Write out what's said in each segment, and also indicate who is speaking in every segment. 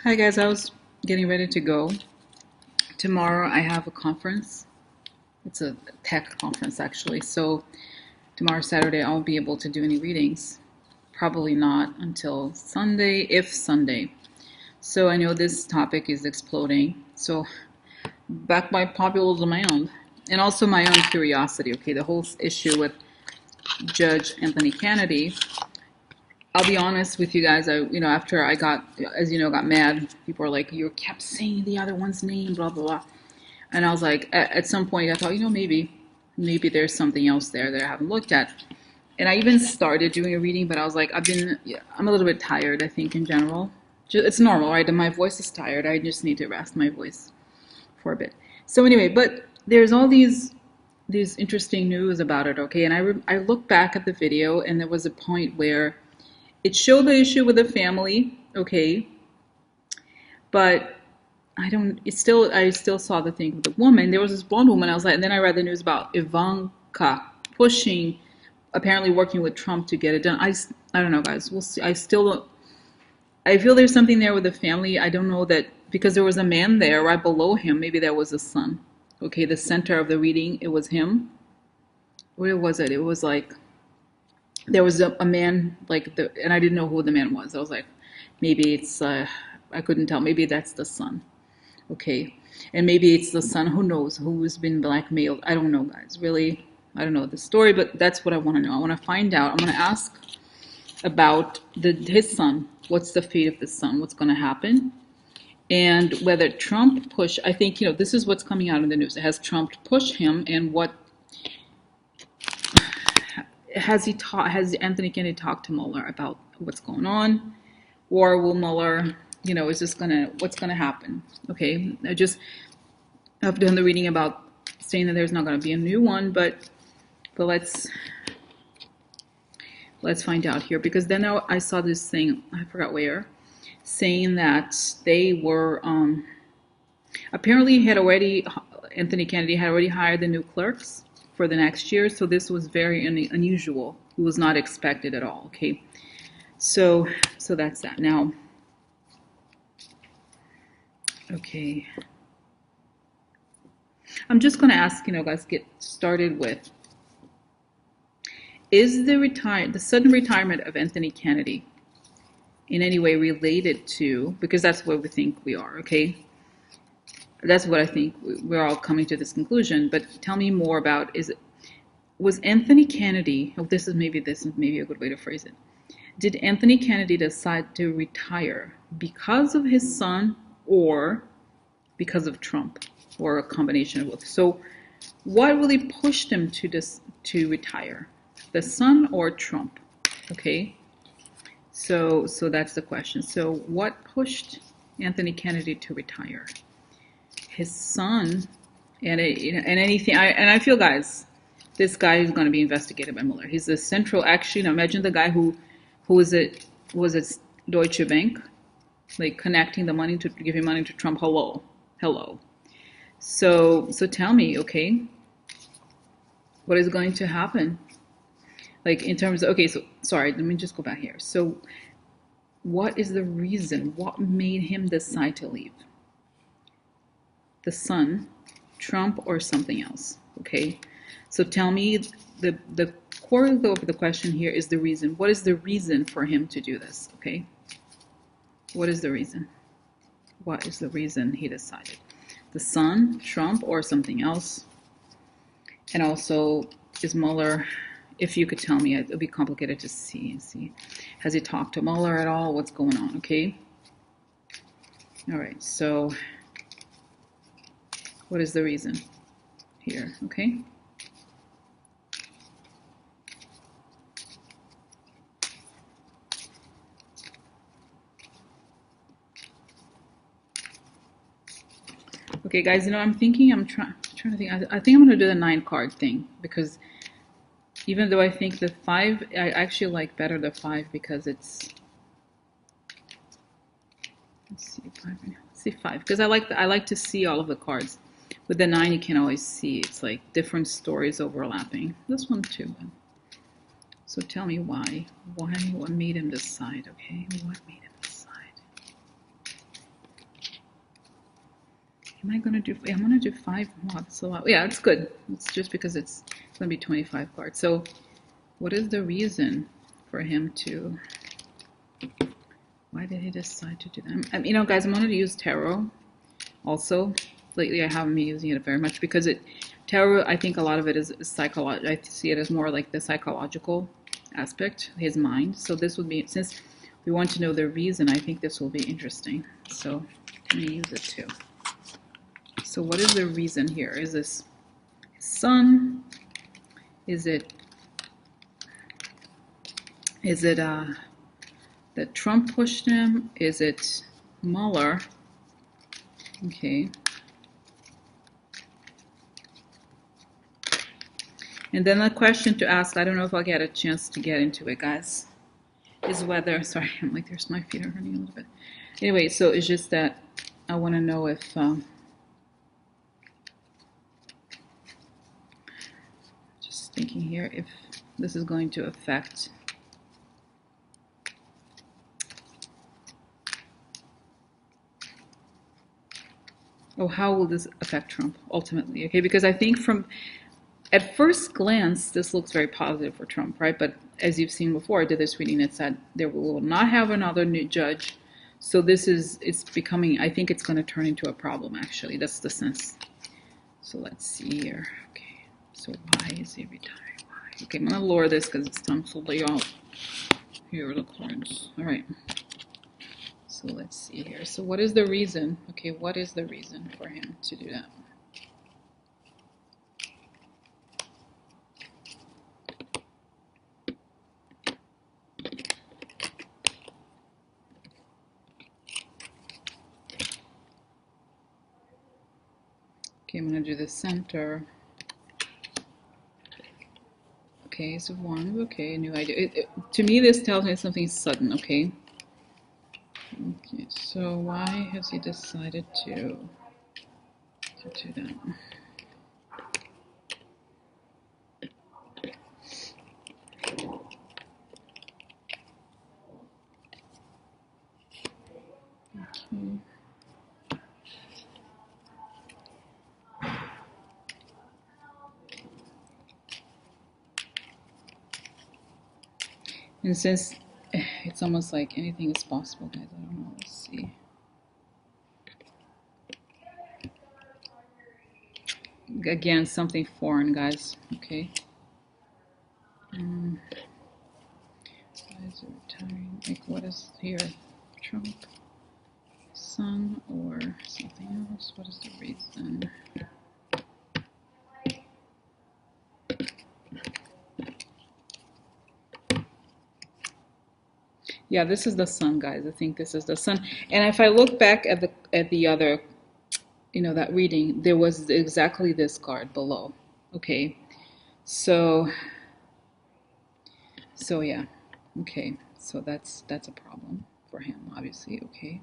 Speaker 1: Hi guys, I was getting ready to go. Tomorrow I have a conference. It's a tech conference actually. So tomorrow Saturday I won't be able to do any readings. Probably not until Sunday, if Sunday. So I know this topic is exploding. So back by popular demand and also my own curiosity, okay, the whole issue with Judge Anthony Kennedy. I'll be honest with you guys. After I got, as you know, got mad. People are like, you kept saying the other one's name, blah blah blah. And I was like, at some point, I thought, maybe there's something else there that I haven't looked at. And I even started doing a reading, but I was like, I'm a little bit tired. I think in general, it's normal, right? And my voice is tired. I just need to rest my voice for a bit. So anyway, but there's all these interesting news about it, okay? And I look back at the video, and there was a point where it showed the issue with the family, okay, but I still saw the thing with the woman. There was this blonde woman. I was like, and then I read the news about Ivanka pushing, apparently working with Trump to get it done. I don't know, guys. We'll see. I still don't. I feel there's something there with the family. I don't know that because there was a man there right below him. Maybe that was a son. Okay, the center of the reading, it was him. Where was it? It was like there was a man and I didn't know who the man was. I was like, maybe it's I couldn't tell. Maybe that's the son. Okay, and maybe it's the son. Who knows who's been blackmailed? I don't know, guys. Really, I don't know the story, but that's what I want to know. I want to find out. I'm going to ask about his son. What's the fate of the son? What's going to happen? And whether Trump push. I think this is what's coming out in the news. Has Trump pushed him, and what has he taught? Has Anthony Kennedy talked to Mueller about what's going on, or will Mueller? Is this what's gonna happen? Okay, I've done the reading about saying that there's not gonna be a new one, but let's find out here, because then I saw this thing, I forgot where, saying that they were apparently Anthony Kennedy had already hired the new clerks for the next year, so this was very unusual. It was not expected at all. Okay, so that's that. Now, okay, I'm just going to ask, guys, get started with, is the sudden retirement of Anthony Kennedy in any way related to, because that's what we think we are, okay? That's what I think we're all coming to this conclusion, but tell me more about, was Anthony Kennedy, this is maybe a good way to phrase it. Did Anthony Kennedy decide to retire because of his son or because of Trump, or a combination of both? So what really pushed him to retire? The son or Trump? Okay, so that's the question. So what pushed Anthony Kennedy to retire? His son, and anything. I feel, guys, this guy is going to be investigated by Mueller. He's the central. Actually, now imagine the guy who was it Deutsche Bank, like connecting the money to giving money to Trump. Hello. So tell me, okay, what is going to happen? Like in terms of, okay, so sorry, let me just go back here. So what is the reason? What made him decide to leave? The son, Trump, or something else? Okay, so tell me, the core of the question here is the reason. What is the reason for him to do this? Okay, what is the reason? What is the reason he decided? The son, Trump, or something else? And also, is Mueller, if you could tell me, it would be complicated to see. Has he talked to Mueller at all? What's going on? Okay. All right. So what is the reason here? Okay. Okay, guys, I'm thinking, I'm trying to think. I think I'm going to do the 9-card thing, because even though I think the 5, I actually like better the 5 because it's, let's see 5, because I like to see all of the cards. With the 9, you can always see it's like different stories overlapping. This one too. So tell me why? What made him decide? Okay, what made him decide? Am I gonna do? Yeah, I'm gonna do 5 more. That's a lot. Yeah, it's good. It's just because it's gonna be 25 cards. So, what is the reason for him to? Why did he decide to do that? You know, guys, I'm gonna use tarot. Also, lately I haven't been using it very much because tarot. I think a lot of it is psychological. I see it as more like the psychological aspect, his mind. So this would be, since we want to know the reason, I think this will be interesting. So let me use it too. So what is the reason here? Is this his son? Is it that Trump pushed him? Is it Mueller? Okay. And then the question to ask, I don't know if I'll get a chance to get into it, guys, is whether, sorry, I'm like, there's my feet are hurting a little bit. Anyway, so it's just that I want to know if, just thinking here, if this is going to affect, how will this affect Trump ultimately? Okay, because I think at first glance, this looks very positive for Trump, right? But as you've seen before, I did this reading that said there will not have another new judge. So it's becoming, I think it's going to turn into a problem, actually. That's the sense. So let's see here. Okay, so why is he retiring? Why? Okay, I'm going to lower this because it's time to lay out here are the cards. All right. So let's see here. So what is the reason? Okay, what is the reason for him to do that? Okay, I'm going to do the center. Okay, so 1. Okay, new idea. To me, this tells me something sudden, okay? Okay, so why has he decided to do that? Okay. And since it's almost like anything is possible, guys, I don't know, let's see. Again, something foreign, guys, okay? Why is it retiring? Like, what is here? Trump, son, or something else? What is the reason? Yeah, this is the sun, guys. I think this is the sun. And if I look back at the other, that reading, there was exactly this card below. Okay, so yeah, okay, so that's a problem for him, obviously. Okay.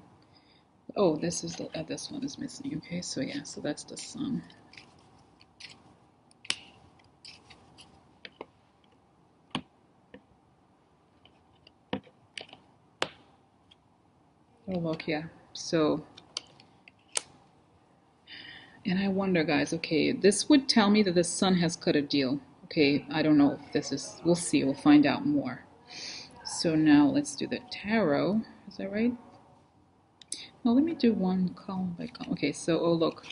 Speaker 1: Oh, this is this one is missing. Okay, so yeah, so that's the sun. Oh, look, yeah. So, and I wonder, guys, okay, this would tell me that the sun has cut a deal. Okay, I don't know if this is, we'll see, we'll find out more. So now let's do the tarot. Is that right? No, let me do one column by column. Okay, so, oh, look,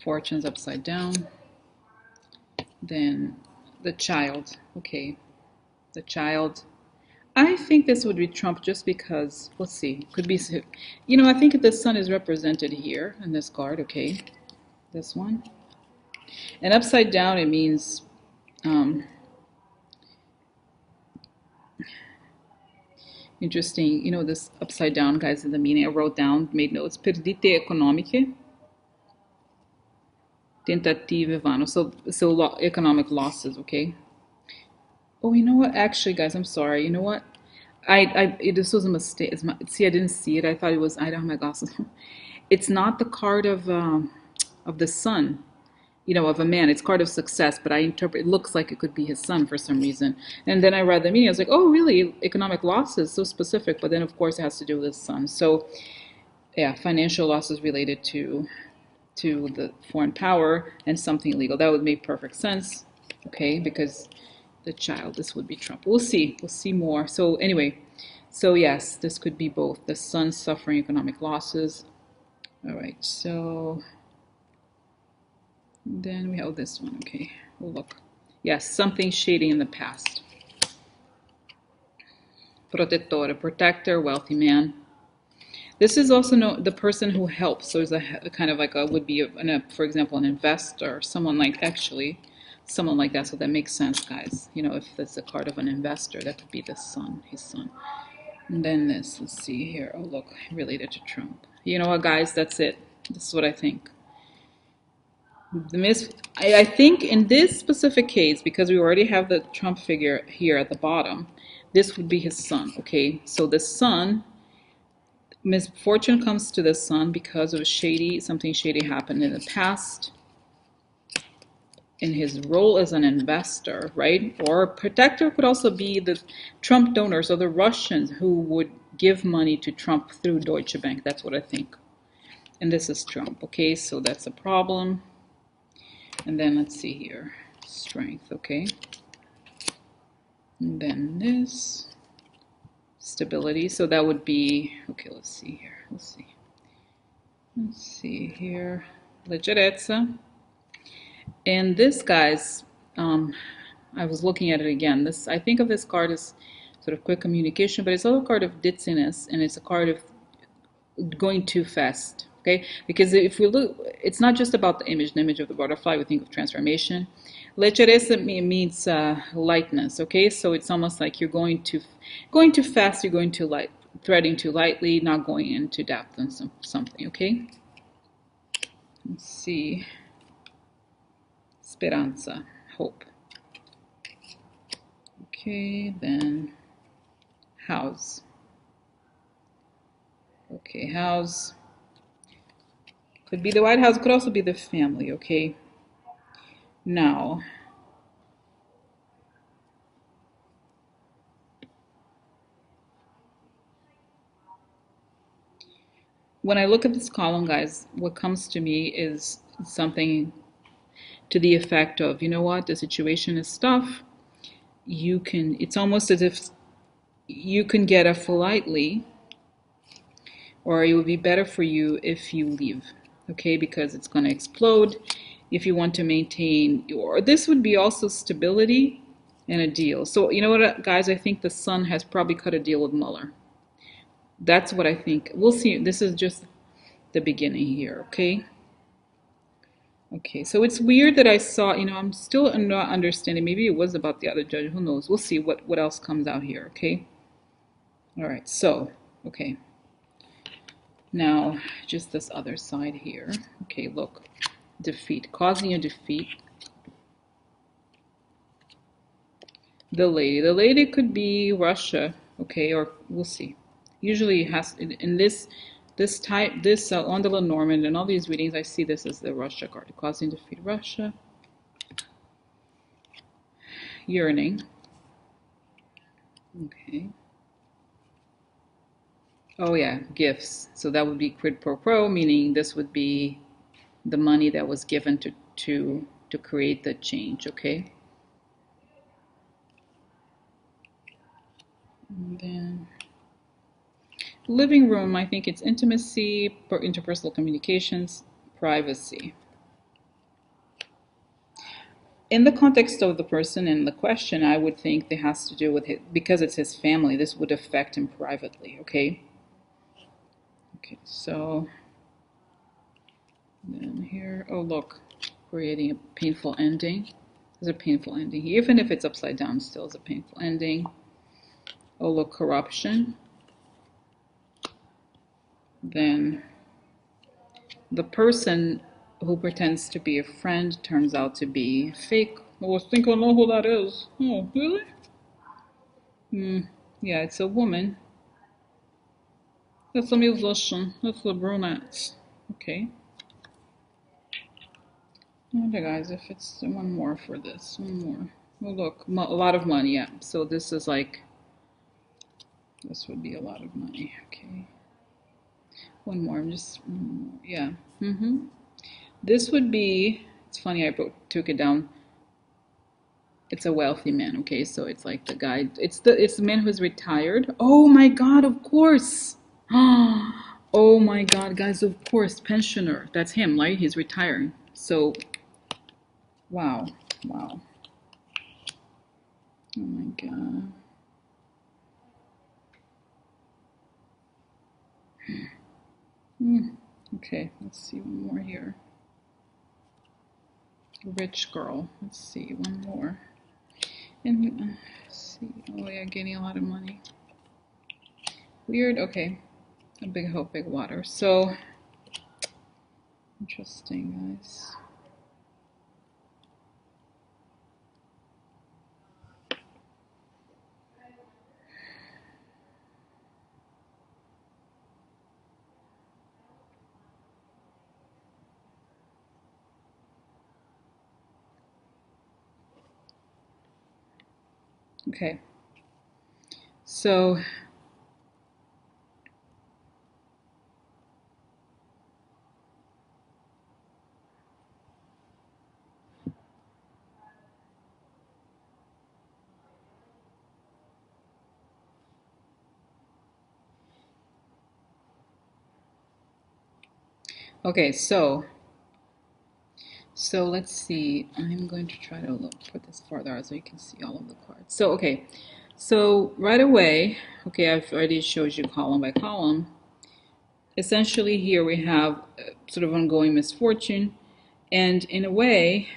Speaker 1: fortune's upside down. Then the child. Okay, the child. I think this would be Trump just because, let's see, could be, I think the sun is represented here in this card, okay, this one. And upside down, it means, interesting, this upside down, guys, is the meaning. I wrote down, made notes, perdite economiche, tentative vano, so economic losses, okay. Oh, you know what, actually, guys, I'm sorry, you know what? This was a mistake. See, I didn't see it. I thought it was. I don't have my glasses. It's not the card of the sun, of a man. It's card of success, but I interpret it looks like it could be his son for some reason. And then I read the meaning. I was like, oh, really? Economic losses, so specific. But then, of course, it has to do with his son. So, yeah, financial losses related to to the foreign power and something illegal. That would make perfect sense, okay, because the child, this would be Trump. We'll see more. So anyway, so yes, this could be both. The son suffering economic losses. All right, so then we have this one, okay. Oh, look. Yes, something shady in the past. Protettore, protector, wealthy man. This is also the person who helps. So it's a kind of like would be, for example, an investor, someone like someone like that. So that makes sense, guys. You know, if that's a card of an investor, that could be the son, his son. And then this, let's see here. Oh, look, related to Trump. You know what, guys? That's it. This is what I think. I think in this specific case, because we already have the Trump figure here at the bottom, this would be his son. Okay, so the son. Misfortune comes to the son because of something shady happened in the past in his role as an investor, right? Or protector could also be the Trump donors or the Russians who would give money to Trump through Deutsche Bank. That's what I think. And this is Trump, okay? So that's a problem. And then let's see here. Strength, okay? And then this. Stability. So that would be, okay, let's see here. Let's see here. Leggerezza. And this, guys, I was looking at it again. I think of this card as sort of quick communication, but it's also a card of ditziness, and it's a card of going too fast, okay? Because if we look, it's not just about the image of the butterfly. We think of transformation. Leggerezza means lightness, okay? So it's almost like you're going too fast, you're going too light, threading too lightly, not going into depth on something, okay? Let's see. Speranza, hope. Okay, then house. Okay, house. Could be the White House, could also be the family, okay? Now, when I look at this column, guys, what comes to me is something to the effect of, you know what, the situation is tough. It's almost as if you can get up politely, or it would be better for you if you leave, okay? Because it's going to explode. If you want to maintain this would be also stability and a deal. So you know what, guys, I think the son has probably cut a deal with Mueller. That's what I think. We'll see. This is just the beginning here, okay? Okay, so it's weird that I saw, I'm still not understanding. Maybe it was about the other judge. Who knows? We'll see what else comes out here, okay? All right, so, okay. Now, just this other side here. Okay, look. Defeat. Causing a defeat. The lady could be Russia, okay, or we'll see. Usually it has, in this type, on the Lenormand and all these readings, I see this as the Russia card. Causing defeat Russia. Yearning. Okay. Oh yeah, gifts. So that would be quid pro quo, meaning this would be the money that was given to create the change, okay? And then living room, I think it's intimacy, interpersonal communications, privacy. In the context of the person in the question, I would think it has to do with because it's his family, this would affect him privately, okay? Okay, so then here, oh look, creating a painful ending. There's a painful ending. Even if it's upside down, still is a painful ending. Oh look, corruption. Then the person who pretends to be a friend turns out to be fake. Oh, I think I know who that is. Oh, really? Yeah, it's a woman. That's a musician. That's the brunette. Okay. Okay, guys, if it's one more for this, one more. Oh, look, a lot of money, yeah. So this is like, this would be a lot of money, okay. One more, yeah. This would be, it's funny, took it down. It's a wealthy man, okay? So it's like the guy, it's the man who's retired. Oh my God, of course. Oh my God, guys, of course, pensioner. That's him, right? He's retiring. So, wow, wow. Oh my God. Okay, let's see one more here. Rich girl. Let's see one more. And let's see. Oh yeah, getting a lot of money. Weird. Okay, a big hope, big water. So interesting, guys. Okay, so okay, so let's see. I'm going to try to put this farther so you can see all of the cards. So okay, so right away, okay, I've already showed you column by column. Essentially, here we have sort of ongoing misfortune, and in a way,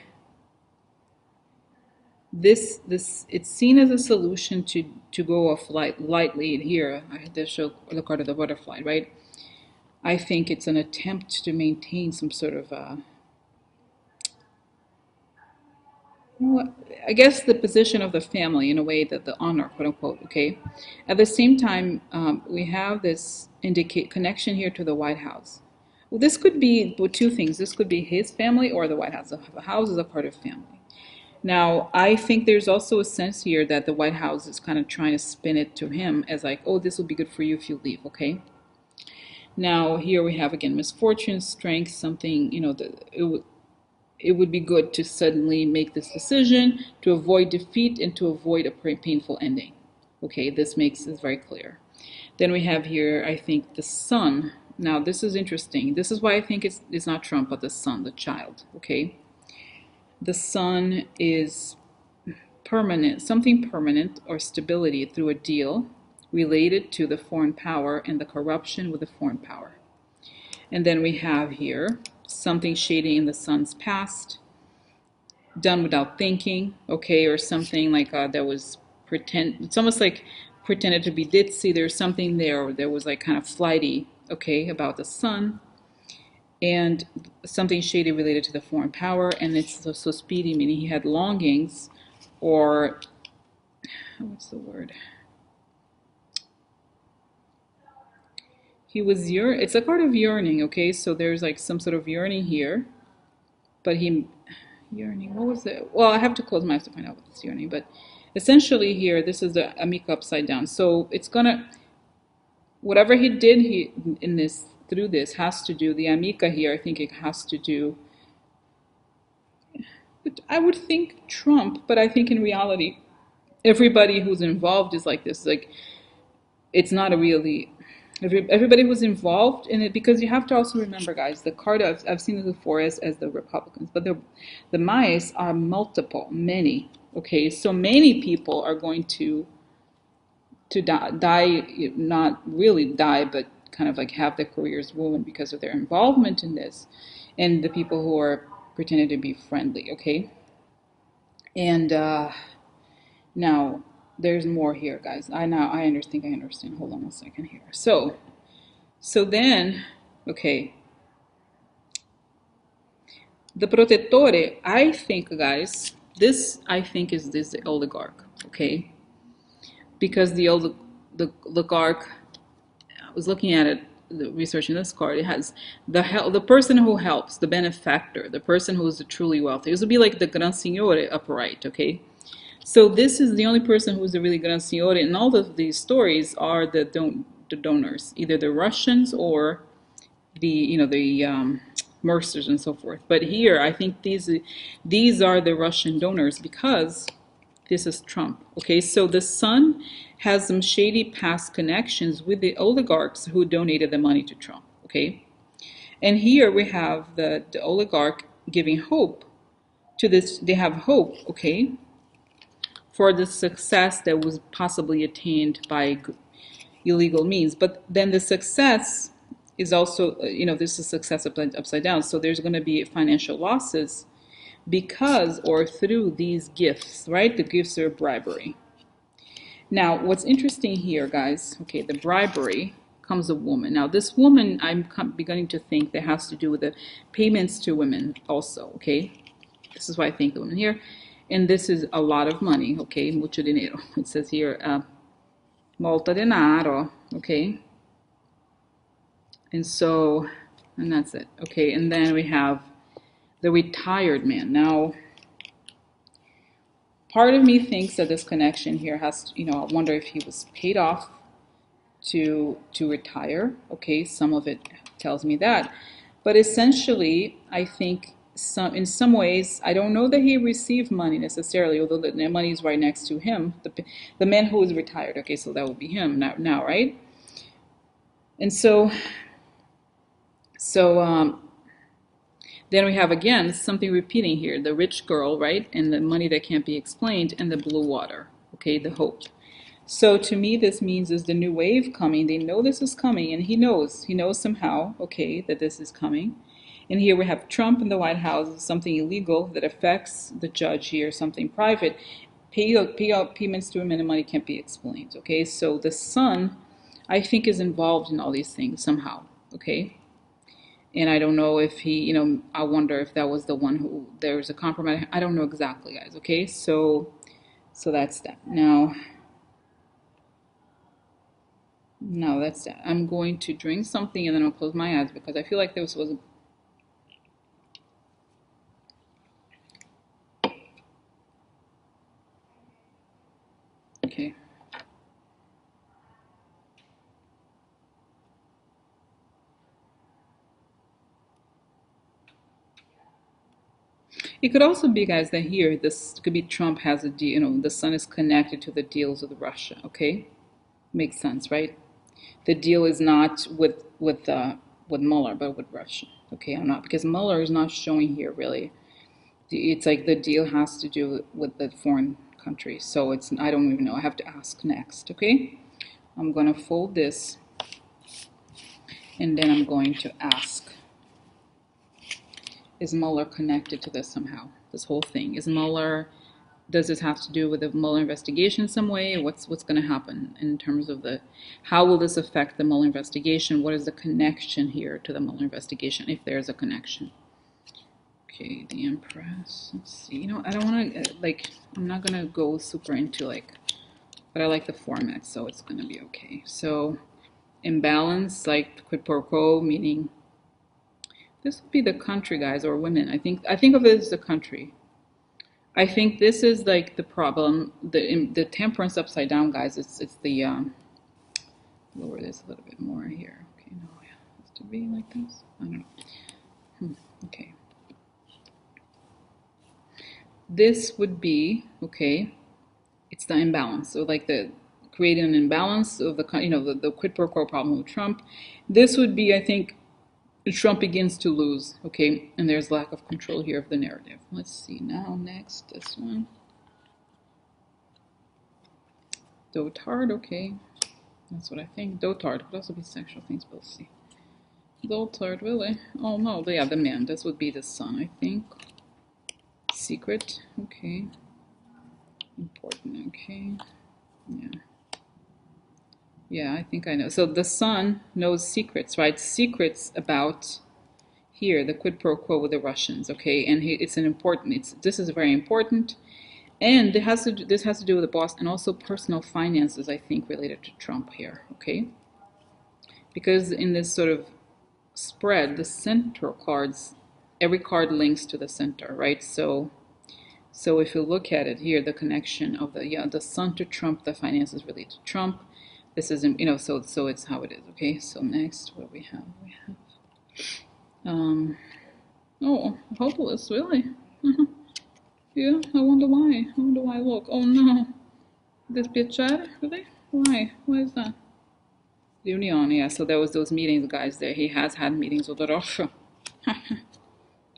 Speaker 1: this it's seen as a solution to go off lightly here. I had to show the card of the butterfly, right? I think it's an attempt to maintain some sort of I guess the position of the family in a way, that the honor, quote unquote, okay. At the same time, we have this indicate connection here to the White House. Well, this could be two things. This could be his family or the White House. The house is a part of family. Now, I think there's also a sense here that the White House is kind of trying to spin it to him as like, oh, this will be good for you if you leave, okay? Now, here we have again misfortune, strength, something, it would be good to suddenly make this decision to avoid defeat and to avoid a painful ending. Okay, this makes this very clear. Then we have here, I think, the son. Now, this is interesting. This is why I think it's not Trump, but the son, the child, okay? The son is permanent, something permanent or stability through a deal related to the foreign power and the corruption with the foreign power. And then we have here something shady in the son's past, done without thinking, okay, or something like that was it's almost like pretended to be ditzy. There's something there, or there was like kind of flighty, okay, about the son, and something shady related to the foreign power, and it's so speedy, meaning he had longings, or what's the word? He was it's a card of yearning, okay, so there's like some sort of yearning here, but yearning, what was it? Well, I have to close my eyes to find out what it's yearning, but essentially here, this is the Amica upside down. So it's gonna, whatever he did in this, through this, has to do, the Amica here, I think it has to do, but I would think Trump, but I think in reality, everybody who's involved is like this, like, it's not a really, everybody who's involved in it, because you have to also remember, guys, the card I've seen it before as the Republicans, but the mice are multiple, many. Okay, so many people are going to die, not really die, but kind of like have their careers ruined because of their involvement in this, and the people who are pretending to be friendly. Okay, and now there's more here, guys. I understand. Hold on a second here. So then, okay, the protettore, I think, guys, this I think is this the oligarch, okay? Because the oligarch, I was looking at it, researching this card. It has the person who helps, the benefactor, the person who is truly wealthy. This would be like the Gran Signore upright, okay? So this is the only person who's a really Gran Signore, and all of these stories are the donors, either the Russians or the Mercers and so forth. But here, I think these are the Russian donors because this is Trump. Okay, so the son has some shady past connections with the oligarchs who donated the money to Trump. Okay, and here we have the oligarch giving hope to this. They have hope, okay, for the success that was possibly attained by illegal means. But then the success is also, this is success upside down. So there's going to be financial losses because or through these gifts, right? The gifts are bribery. Now, what's interesting here, guys, okay, the bribery comes a woman. Now, this woman, I'm beginning to think that has to do with the payments to women also, okay? This is why I think the woman here. And this is a lot of money, okay? Mucho dinero. It says here, molto denaro, okay? And so, and that's it, okay? And then we have the retired man. Now, part of me thinks that this connection here has to, I wonder if he was paid off to retire. Okay, some of it tells me that. But essentially, I think in some ways, I don't know that he received money necessarily, although the money is right next to him. The man who is retired, okay, so that would be him now, right? And so then we have, again, something repeating here. The rich girl, right? And the money that can't be explained, and the blue water, okay, the hope. So to me, this means is the new wave coming. They know this is coming, and he knows somehow, okay, that this is coming. And here we have Trump in the White House, something illegal that affects the judge here, something private. Pay out payments to him, and the money can't be explained, okay? So the son, I think, is involved in all these things somehow, okay? And I don't know if he, I wonder if that was the one who, there was a compromise. I don't know exactly, guys, okay? So that's that. Now, no, that's that. I'm going to drink something and then I'll close my eyes because I feel like this was okay. It could also be, guys, that here this could be Trump has a deal. The son is connected to the deals with Russia. Okay, makes sense, right? The deal is not with Mueller, but with Russia. Okay, I'm not, because Mueller is not showing here really. It's like the deal has to do with the foreign country. So it's, I don't even know. I have to ask next. Okay, I'm gonna fold this, and then I'm going to ask. Is Mueller connected to this somehow? This whole thing, is Mueller? Does this have to do with the Mueller investigation in some way? What's going to happen in terms of how will this affect the Mueller investigation? What is the connection here to the Mueller investigation, if there's a connection? Okay, the Empress. Let's see. I don't want to, I'm not going to go super into, but I like the format, so it's going to be okay. So, imbalance, like quid pro quo, meaning this would be the country, guys, or women. I think of it as the country. I think this is like the problem. The temperance upside down, guys. It's the lower this a little bit more here. Okay, no, yeah, it has to be like this. I don't know. Okay. This would be, okay, it's the imbalance. So like creating an imbalance of the quid pro quo problem with Trump. This would be, I think, Trump begins to lose, okay, and there's lack of control here of the narrative. Let's see now, next, this one. Dotard, okay, that's what I think. Dotard could also be sexual things, but we'll see. Dotard, really? Oh no, yeah, the man, this would be the son, I think. Secret, okay. Important, okay, yeah. Yeah, I think I know. So the son knows secrets, right? Secrets about here, the quid pro quo with the Russians, okay? And this is very important. And this has to do with the boss and also personal finances, I think, related to Trump here, okay? Because in this sort of spread, the central cards, every card links to the center, right? So if you look at it here, the connection of the son to Trump, the finances relate to Trump. This isn't, so it's how it is, okay? So next, what we have? Oh, hopeless, really? Yeah, I wonder why. I wonder why. Look, oh no. This piacere, really? Why? Why is that? Union, yeah, so there was those meetings, guys, there. He has had meetings with the Russia.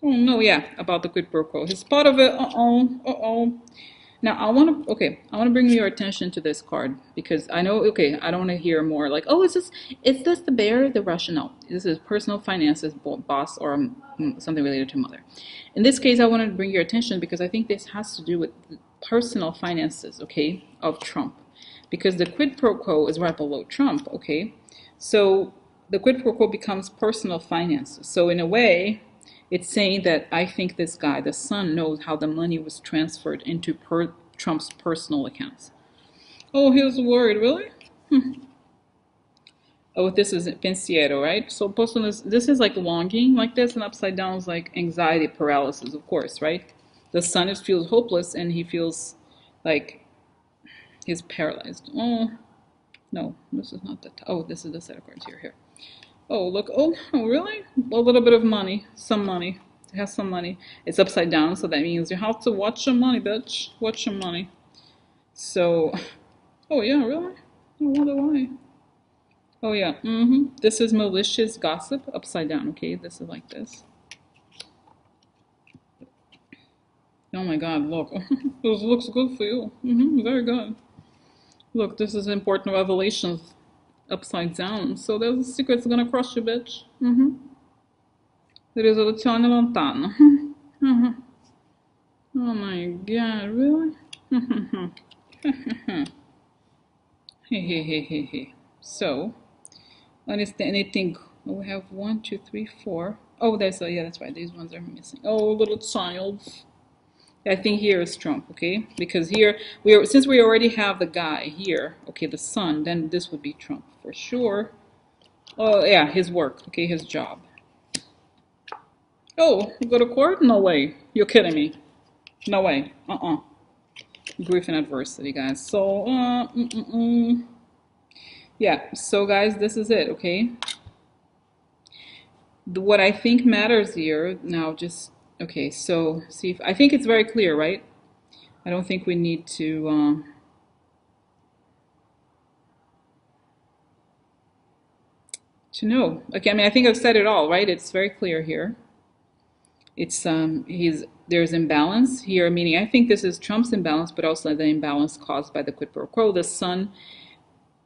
Speaker 1: Oh no, yeah, about the quid pro quo. He's part of it. Uh-oh. Now I want to bring your attention to this card because I know, okay, I don't want to hear more like, oh, is this the bear, the Russian? No, this is personal finances, boss, or something related to mother. In this case, I wanted to bring your attention because I think this has to do with the personal finances, okay, of Trump, because the quid pro quo is right below Trump, okay, so the quid pro quo becomes personal finances. So in a way, it's saying that I think this guy, the son, knows how the money was transferred into Trump's personal accounts. Oh, he was worried, really? Oh, this is pensiero, right? So personal this is like longing like this, and upside down is like anxiety paralysis, of course, right? The son feels hopeless and he feels like he's paralyzed. Oh, no, this is not that. Oh, this is the set of cards here. Oh, look. Oh, really? A little bit of money. Some money. It has some money. It's upside down, so that means you have to watch your money, bitch. Watch your money. So, oh, yeah, really? I wonder why. Oh, yeah. This is malicious gossip. Upside down, okay? This is like this. Oh, my God, look. This looks good for you. Very good. Look, this is important revelations upside down. So there's a secret that's gonna crush you, bitch. Risoluzione lontana. Oh my god, really? So, anything? Oh, we have 1, 2, 3, 4. Oh, yeah, that's right. These ones are missing. Oh, little child. I think here is Trump, okay? Because here since we already have the guy here, okay, the son, then this would be Trump for sure. Oh yeah, his work, okay, his job. Oh, you go to court? No way. You're kidding me. No way. Grief and adversity, guys. So, yeah. So, guys, this is it, okay? What I think matters here now, just okay. So, see if I think it's very clear, right? I don't think we need to know. Okay, I mean, I think I've said it all, right? It's very clear here. It's there's imbalance here, meaning I think this is Trump's imbalance, but also the imbalance caused by the quid pro quo. The son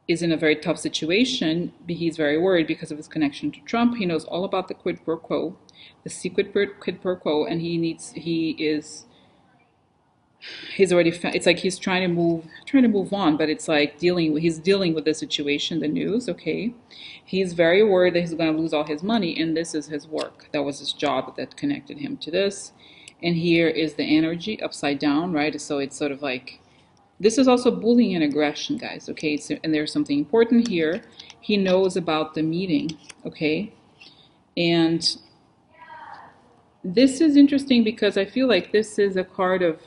Speaker 1: is in a very tough situation. He's very worried because of his connection to Trump. He knows all about the quid pro quo, the secret quid pro quo, and he's already it's like he's trying to move on, but it's like he's dealing with the situation, the news, okay? He's very worried that he's going to lose all his money, and this is his work. That was his job that connected him to this. And here is the energy upside down, right? So it's sort of like this is also bullying and aggression, guys, okay? And there's something important here. He knows about the meeting, okay? And this is interesting because I feel like this is a card of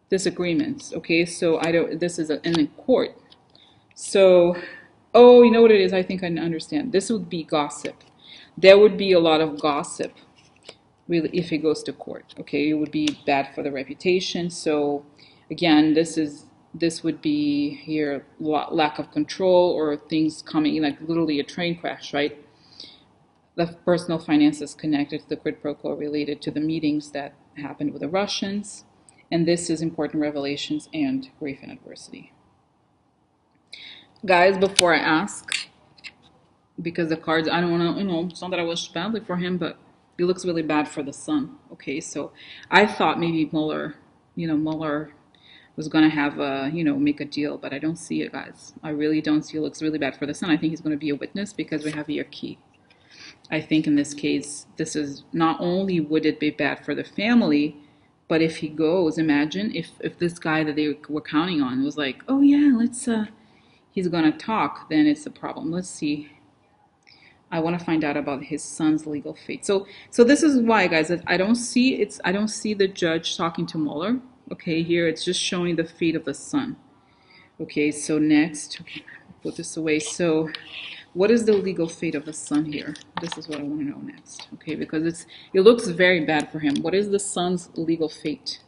Speaker 1: disagreements, okay? So this is in a court. So, oh, you know what it is? I think I understand. This would be gossip. There would be a lot of gossip, really, if it goes to court, okay? It would be bad for the reputation. So, again, this would be here lack of control or things coming like literally a train crash, right? The personal finances connected to the quid pro quo related to the meetings that happened with the Russians. And this is important revelations and grief and adversity. Guys, before I ask, because the cards, I don't want to, it's not that I wish badly for him, but it looks really bad for the son. Okay, so I thought maybe Mueller was going to have make a deal, but I don't see it, guys. I really don't see it. It looks really bad for the son. I think he's going to be a witness because we have here key. I think in this case, this is not only would it be bad for the family, but if he goes, imagine if this guy that they were counting on was like, oh yeah, he's gonna talk, then it's a problem. Let's see. I want to find out about his son's legal fate. So this is why, guys, I don't see the judge talking to Mueller. Okay, here it's just showing the fate of the son. Okay, so next, okay, put this away. So What is the legal fate of the son here? This is what I want to know next. Okay, because it looks very bad for him. What is the son's legal fate?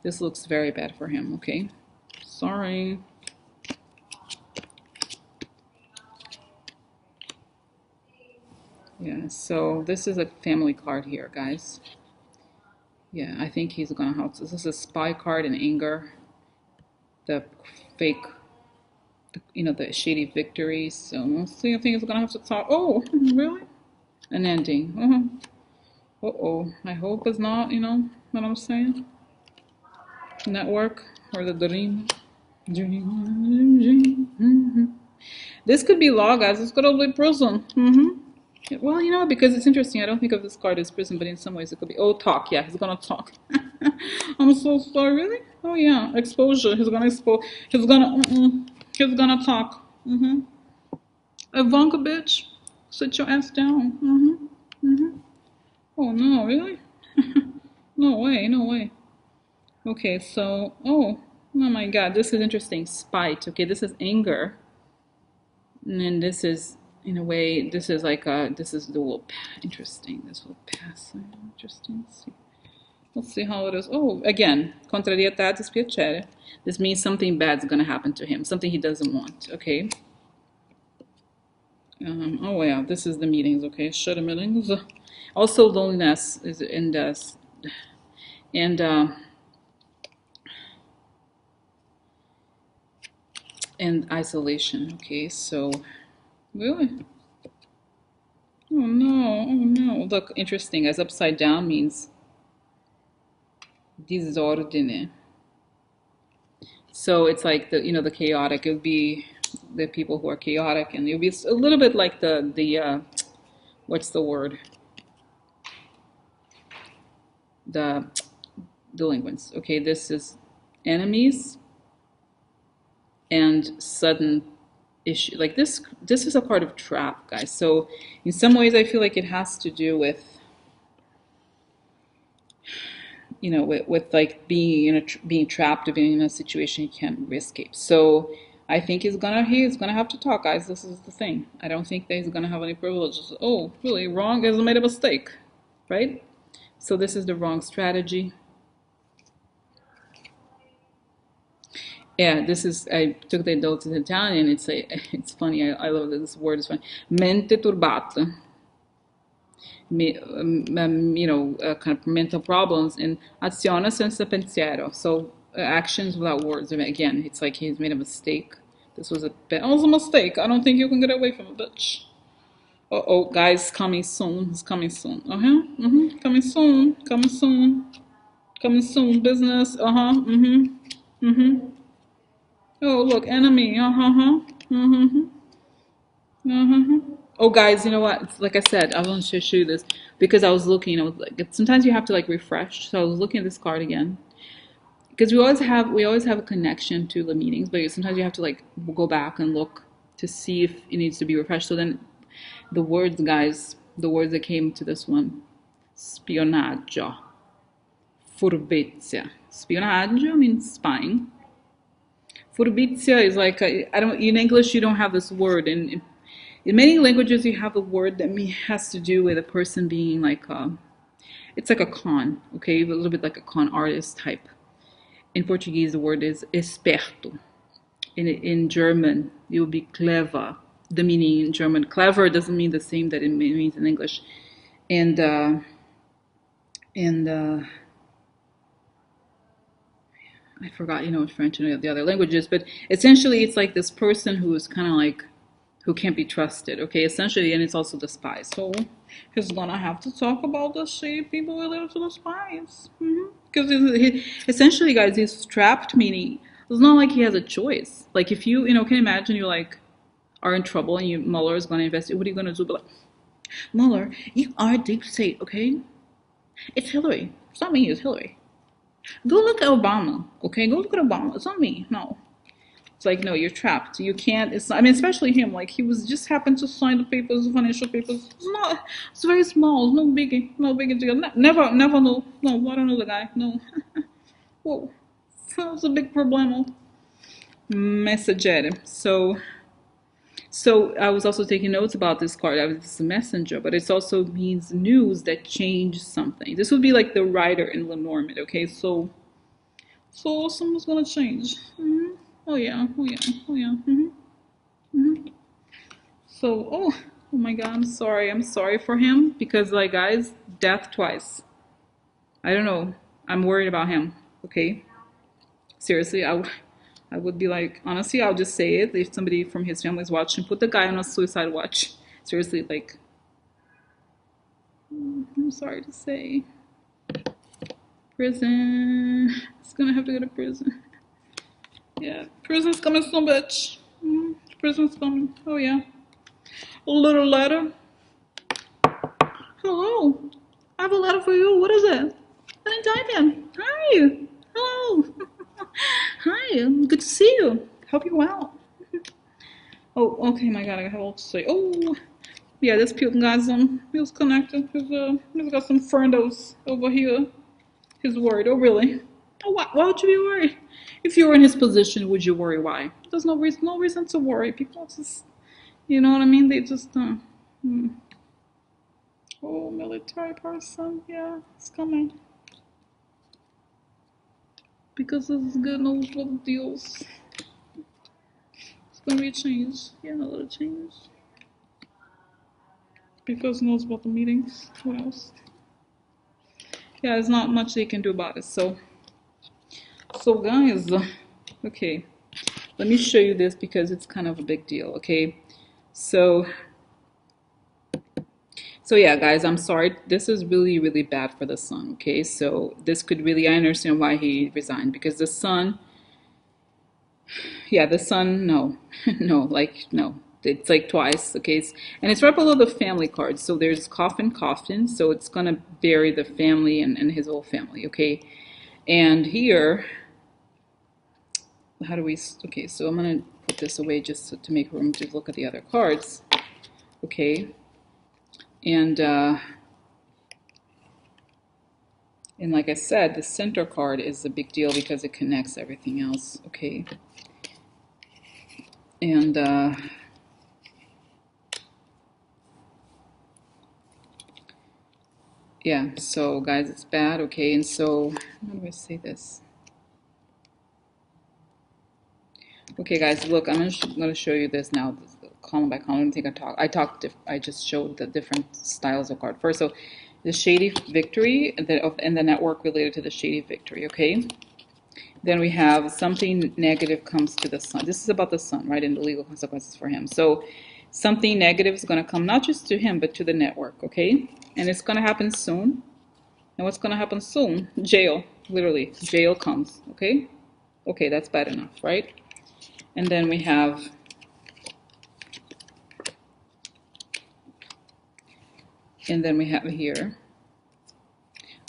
Speaker 1: This looks very bad for him. Okay, sorry. Yeah, so this is a family card here, guys. Yeah, I think he's gonna have to. This is a spy card and anger. The fake, the shady victories. So let's see. I think he's gonna have to talk. Oh, really? An ending. Uh-oh. I hope it's not, what I'm saying? Network or the dream. This could be law, guys. This could all be prison. Well, because it's interesting. I don't think of this card as prison, but in some ways it could be. Oh, talk. Yeah, he's gonna talk. I'm so sorry. Really? Oh yeah, exposure. He's gonna expose. He's gonna talk. Ivanka, bitch, sit your ass down. Oh no, really? No way. No way. Okay, so oh my God, this is interesting. Spite. Okay, this is anger. And then this is, in a way, this is like this is the will. Interesting. This will pass. Interesting. Let's see how it is. Oh, again, contrarietà, dispiacere. This means something bad's gonna happen to him, something he doesn't want. Okay. Oh yeah, this is the meetings. Okay, shut meetings. Also, loneliness is in this, and isolation. Okay, so really. Oh no. Look, interesting, as upside down means disordine. So it's like the chaotic. It would be the people who are chaotic, and it would be a little bit like the what's the word? The delinquents. Okay, this is enemies and sudden issue. Like this is a part of trap, guys. So in some ways, I feel like it has to do with with like being trapped, being in a situation you can't escape. So I think he's gonna have to talk, guys. This is the thing. I don't think that he's gonna have any privileges. Oh, really? Wrong? He's made a mistake, right? So this is the wrong strategy. Yeah, this is. I took the adult to Italian. It's funny. I love this word. It's funny. Mente turbata. Kind of mental problems, and azione senza pensiero. So actions without words. I mean, again, it's like he's made a mistake. This was a mistake. I don't think you can get away from it, bitch. Oh, guys, coming soon. It's coming soon. Coming soon. Coming soon. Coming soon. Business. Oh, look, enemy. Oh, guys, you know what? It's like I said, I want to show you this because I was looking. I was like, sometimes you have to like refresh. So I was looking at this card again because we always have a connection to the meetings, but sometimes you have to like go back and look to see if it needs to be refreshed. So then, the words, guys, the words that came to this one: spionaggio, furbizia. Spionaggio means spying. Furbizia is like in English you don't have this word, and in many languages you have a word that has to do with a person being like it's like a con, okay, a little bit like a con artist type. In Portuguese the word is esperto. In German it would be clever. The meaning in German, clever doesn't mean the same that it means in English. And I forgot, French and the other languages, but essentially it's like this person who is kind of like, who can't be trusted, okay, essentially, and it's also the spies. So he's gonna have to talk about the shady people related to the spies. Because essentially, guys, he's trapped, meaning it's not like he has a choice. Like if you, can imagine you like are in trouble and Mueller is gonna investigate, what are you gonna do? But like, Mueller, you are deep state, okay? It's Hillary. It's not me, it's Hillary. Go look at Obama, okay? Go look at Obama. It's not me, no. It's like, no, you're trapped. You can't, especially him, like, he was just happened to sign the papers, the financial papers. It's very small. It's no big deal. Never know. No, I don't know the guy. No. Whoa. That was a big problemo. Messaggere. So So I was also taking notes about this card. It's a messenger, but it also means news that changed something. This would be like the writer in Lenormand, okay? So someone's gonna change. Oh yeah, oh yeah, oh yeah. So, oh my God, I'm sorry. I'm sorry for him because, like, guys, death twice. I don't know. I'm worried about him, okay? Seriously, I would be like, honestly, I'll just say it. If somebody from his family is watching, put the guy on a suicide watch. Seriously, like, I'm sorry to say. Prison. It's gonna have to go to prison. Yeah, prison's coming soon, bitch. Prison's coming. Oh, yeah. A little letter. Hello. I have a letter for you. What is it? An indictment. Hi. Hello. Hi. Good to see you. Help you out. Oh, okay, my God, I have a lot to say. Oh, yeah, this puking guy's he was connected. He's got some friendos over here. He's worried. Oh, really? Oh, why would you be worried? If you were in his position, would you worry? Why? There's no reason to worry. People just, you know what I mean? They just, Oh, military person, yeah, it's coming. Because this is good news for the deals. It's gonna be a change. Yeah, a little change. Because he knows about the meetings. What else? Yeah, there's not much they can do about it. So guys, okay, let me show you this because it's kind of a big deal. Okay, so yeah, guys, I'm sorry. This is really, really bad for the son. Okay, so this could really, I understand why he resigned because the son, yeah, the son, no, no. It's like twice, okay? And it's right below the family card. So there's coffin. So it's going to bury the family and his whole family, okay? And here, how do we, okay, so I'm going to put this away just to make room to look at the other cards, okay? And like I said, the center card is a big deal because it connects everything else, okay? And yeah, so guys, it's bad, okay? And so, how do I say this? Okay, guys, look, I'm gonna show you this now, column by column. I just showed the different styles of card. First, so the shady victory and the network related to the shady victory, okay? Then we have something negative comes to the son. This is about the son, right? And the legal consequences for him. So something negative is going to come not just to him, but to the network, okay? And it's going to happen soon. And what's going to happen soon? Jail, literally. Jail comes, okay? Okay, that's bad enough, right? And then we have here,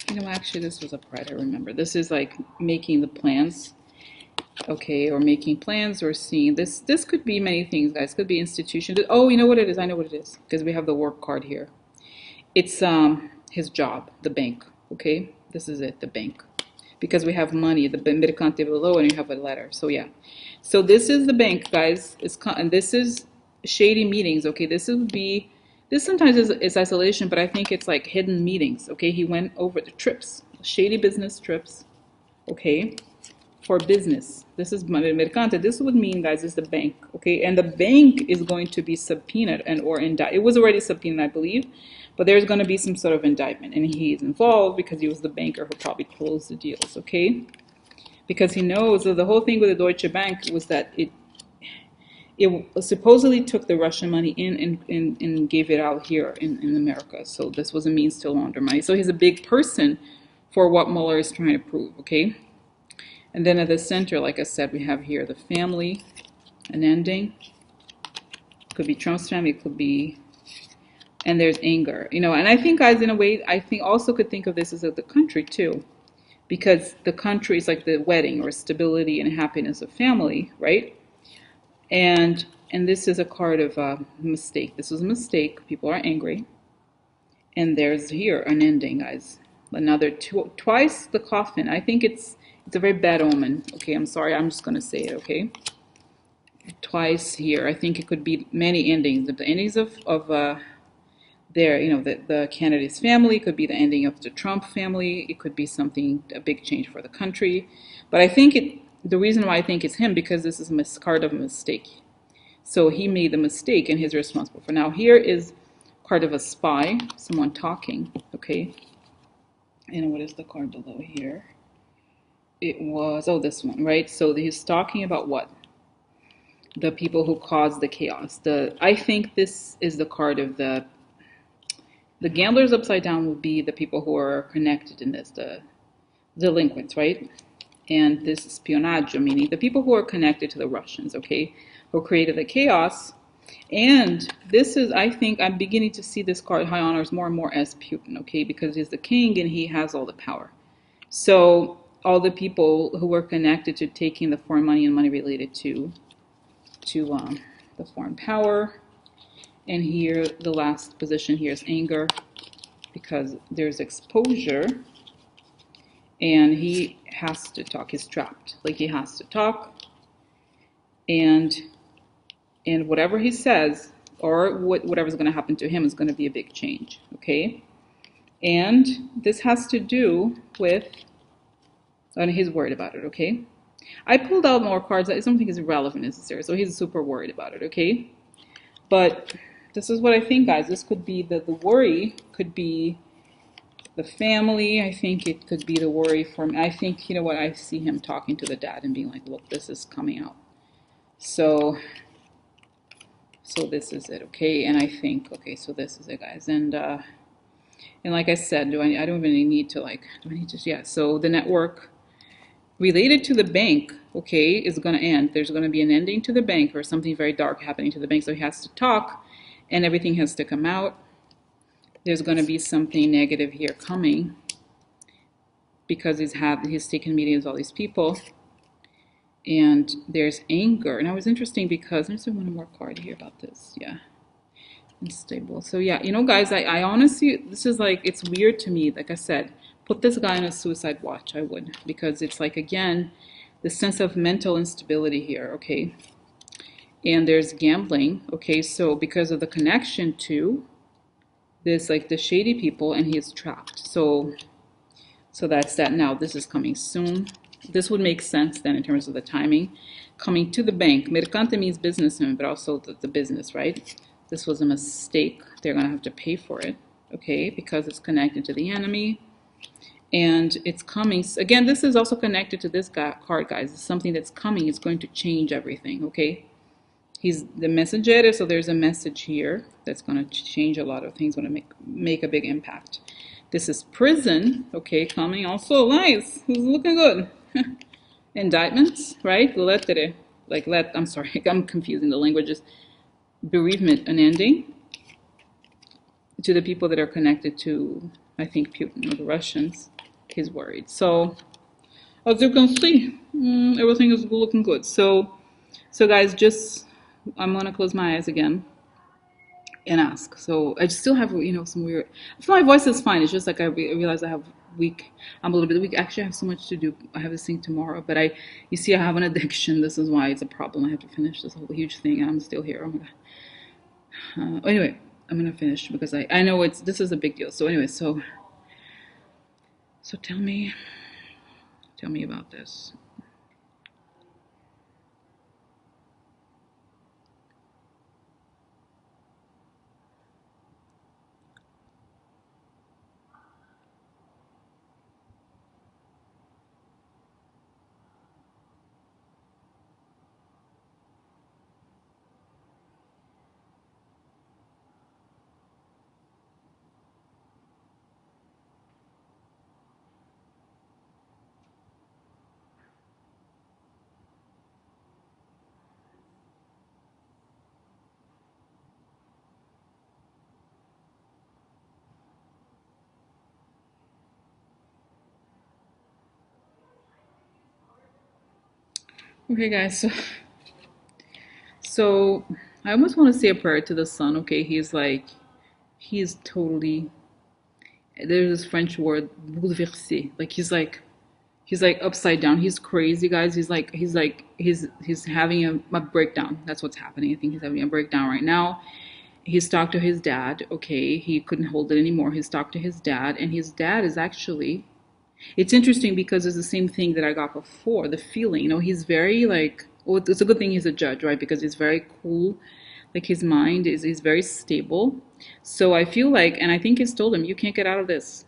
Speaker 1: you know, actually this was a pride, I remember. This is like making the plans, okay, or making plans or seeing this. This could be many things, guys. Could be institution. Oh, you know what it is? I know what it is because we have the work card here. It's his job, the bank, okay? This is it, the bank. Because we have money, the mercante below, and you have a letter. So yeah. So this is the bank, guys. And this is shady meetings, okay? This sometimes is isolation, but I think it's like hidden meetings, okay? He went over the trips, shady business trips, okay, for business. This is mercante. This would mean, guys, is the bank, okay? And the bank is going to be subpoenaed or indicted. It was already subpoenaed, I believe, but there's going to be some sort of indictment, and he's involved because he was the banker who probably closed the deals, okay? Because he knows that the whole thing with the Deutsche Bank was that it supposedly took the Russian money in and gave it out here in America. So this was a means to launder money. So he's a big person for what Mueller is trying to prove, okay? And then at the center, like I said, we have here the family, an ending. Could be Trump's family, it could be, and there's anger. You know, and I think, guys, in a way, I think also could think of this as the country too. Because the country is like the wedding or stability and happiness of family, right? And this is a card of a mistake. This was a mistake. People are angry. And there's here an ending, guys. Another twice the coffin. I think it's a very bad omen. Okay, I'm sorry. I'm just going to say it, okay? twice here. I think it could be many endings. The endings of their, the candidate's family. It could be the ending of the Trump family. It could be something, a big change for the country. But I think the reason why I think it's him, because this is a card of a mistake. So he made the mistake and he's responsible for. Now here is card of a spy, someone talking, okay? And what is the card below here? It was, oh, this one, right? So he's talking about what? The people who caused the chaos. I think this is the card of the gamblers upside down would be the people who are connected in this, the delinquents, right? And this espionage, meaning the people who are connected to the Russians, okay, who created the chaos. And this is, I think, I'm beginning to see this card, High Honors, more and more as Putin, okay, because he's the king and he has all the power. So all the people who were connected to taking the foreign money and money related to the foreign power. And here, the last position here is anger, because there's exposure, and he has to talk. He's trapped. Like, he has to talk, and whatever he says, or whatever's going to happen to him, is going to be a big change, okay? And this has to do with, and he's worried about it, okay? I pulled out more cards. I don't think it's relevant necessarily, so he's super worried about it, okay? But this is what I think, guys. This could be the worry, could be the family. I think it could be the worry for me. I think, you know what, I see him talking to the dad and being like, look, this is coming out. So this is it, okay? And I think, okay, so this is it, guys. And like I said, I don't really need to, like, do I need to, yeah. So the network related to the bank, okay, is going to end. There's going to be an ending to the bank, or something very dark happening to the bank. So he has to talk, and everything has to come out. There's going to be something negative here coming, because he's taken meetings with all these people. And there's anger. And it was interesting because, let me see one more card here about this. Yeah. Unstable. So yeah, you know, guys, I honestly, this is like, it's weird to me. Like I said, put this guy on a suicide watch. I would, because it's like, again, the sense of mental instability here, okay? And there's gambling, okay? So because of the connection to this, like the shady people, and he is trapped. So that's that. Now this is coming soon. This would make sense then in terms of the timing. Coming to the bank. Mercante means businessman, but also the business, right? This was a mistake. They're going to have to pay for it, okay? Because it's connected to the enemy. And it's coming. Again, this is also connected to this card, guys. It's something that's coming. It's going to change everything, okay? He's the messenger, so there's a message here that's going to change a lot of things, going to make a big impact. This is prison, okay, coming. Also, nice. It's looking good. Indictments, right? Lettere. I'm sorry, I'm confusing the languages. Bereavement, an ending to the people that are connected to, I think, Putin or the Russians. He's worried. So, as you can see, everything is looking good. So guys, I'm gonna close my eyes again and ask. So I still have, some weird. I feel my voice is fine. It's just like I realize I'm a little bit weak. Actually, I have so much to do. I have this thing tomorrow, but you see, I have an addiction. This is why it's a problem. I have to finish this whole huge thing, and I'm still here. Oh my god. Anyway, I'm gonna finish because I know this is a big deal. So anyway, so tell me about this. Okay, guys, so I almost want to say a prayer to the sun, okay? He's totally, there's this French word, bouleversé. Like, he's like, He's like upside down. He's crazy, guys. He's having a breakdown. That's what's happening. I think he's having a breakdown right now. He's talked to his dad. Okay, he couldn't hold it anymore. He's talked to his dad, and his dad is actually. It's interesting because it's the same thing that I got before. The feeling, he's very like. Well, it's a good thing he's a judge, right? Because he's very cool. Like his mind is very stable. So I feel like, and I think he's told him, you can't get out of this.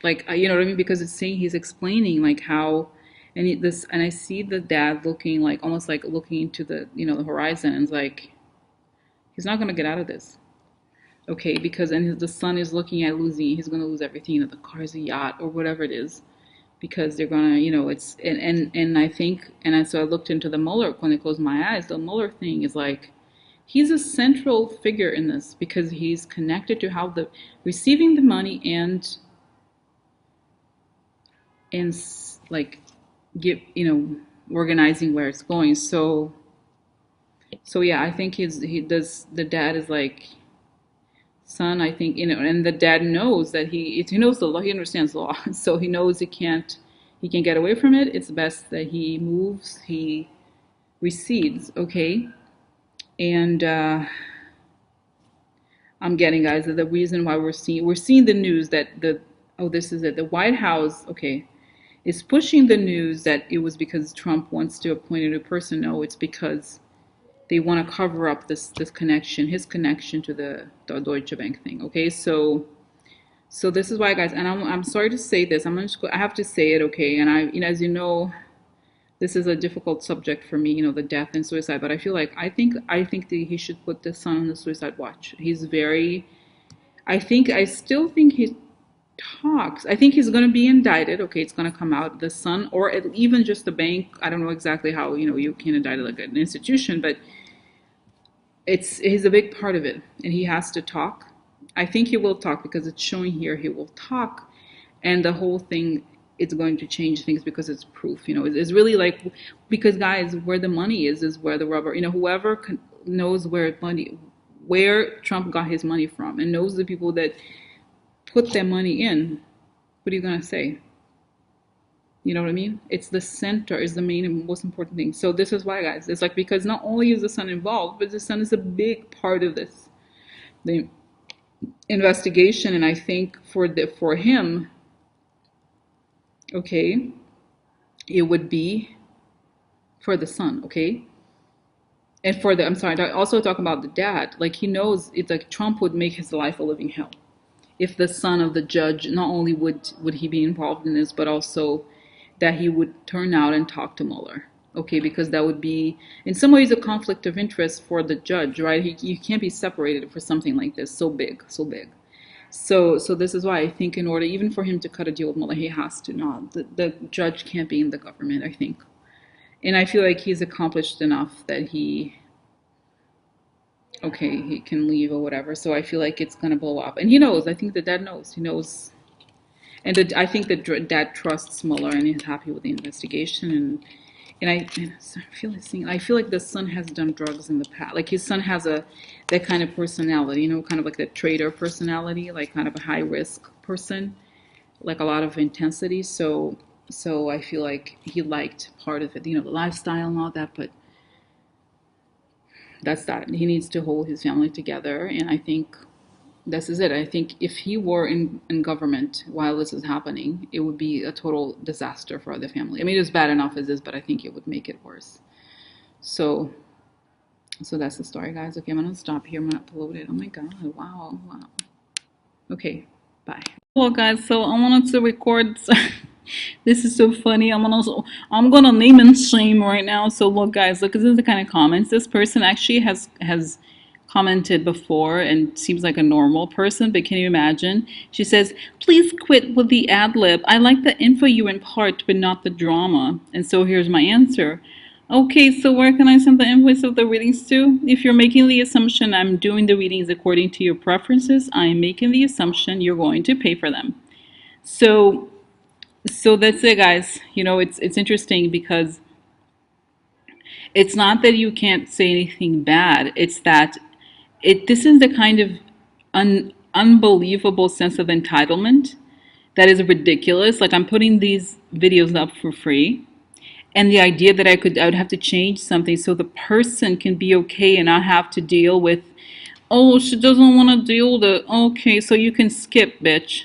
Speaker 1: Like you know what I mean? Because it's saying he's explaining like how, and I see the dad looking like almost like looking into the the horizon, and it's like he's not gonna get out of this. Okay, because the son is looking at losing. He's gonna lose everything. The car's a yacht or whatever it is, because they're gonna it's and I think so I looked into the Mueller when I closed my eyes. The Mueller thing is like he's a central figure in this because he's connected to how the receiving the money and like give organizing where it's going. So yeah, I think he does. The dad is like, son, I think and the dad knows that he knows the law. He understands the law, so he knows he can't get away from it. It's best that he moves. He recedes. Okay, and I'm getting, guys, that the reason why we're seeing the news that this is it. The White House, okay, is pushing the news that it was because Trump wants to appoint a new person. No, it's because they want to cover up this connection, his connection to the Deutsche Bank thing. Okay, so this is why, guys, and I'm sorry to say this. I have to say it. Okay, and as you know, this is a difficult subject for me. The death and suicide. But I feel like I think that he should put the son on the suicide watch. He's very. I still think he talks. I think he's going to be indicted. Okay, it's going to come out. The son, or even just the bank. I don't know exactly how you can indict like an institution, but he's a big part of it, and he has to talk. I think he will talk because it's showing here he will talk, and the whole thing it's going to change things because it's proof. It's really like because guys, where the money is where the rubber. Whoever knows where Trump got his money from, and knows the people that put their money in. What are you gonna say? You know what I mean? It's the center is the main and most important thing. So this is why, guys, it's like because not only is the son involved, but the son is a big part of this, the investigation. And I think for him, okay, it would be for the son, okay, and for the I'm sorry, I also talk about the dad. Like he knows it's like Trump would make his life a living hell if the son of the judge not only would he be involved in this, but also that he would turn out and talk to Mueller. Okay, because that would be in some ways a conflict of interest for the judge, right? You can't be separated for something like this, so big, so big. So this is why I think in order even for him to cut a deal with Mueller, he has to not. The judge can't be in the government, I think. And I feel like he's accomplished enough that he can leave or whatever. So I feel like it's gonna blow up, and he knows. I think the dad knows. He knows, and I think the dad trusts Mueller and is happy with the investigation. And I feel like the son has done drugs in the past. Like his son has that kind of personality, kind of like that trader personality, like kind of a high risk person, like a lot of intensity. So I feel like he liked part of it, the lifestyle and all that, but that's that. He needs to hold his family together, and I think this is it. I think if he were in government while this is happening, it would be a total disaster for the family. I mean, it's bad enough as is, but I think it would make it worse. So that's the story, guys. Okay, I'm gonna stop here. I'm gonna upload it. Oh my god! Wow. Okay, bye. Well, guys, so I wanted to record. This is so funny. I'm gonna name and shame right now. So look, guys, look, this is the kind of comments this person actually has commented before and seems like a normal person, but can you imagine? She says, "Please quit with the ad lib. I like the info you impart, but not the drama." And so here's my answer. Okay, so where can I send the invoice of the readings to? If you're making the assumption I'm doing the readings according to your preferences, I am making the assumption you're going to pay for them. So that's it, guys. It's interesting because it's not that you can't say anything bad. It's that this is the kind of unbelievable sense of entitlement That is ridiculous. Like, I'm putting these videos up for free. And the idea that I would have to change something so the person can be okay and not have to deal with, oh, she doesn't want to deal with it. Okay, so you can skip, bitch.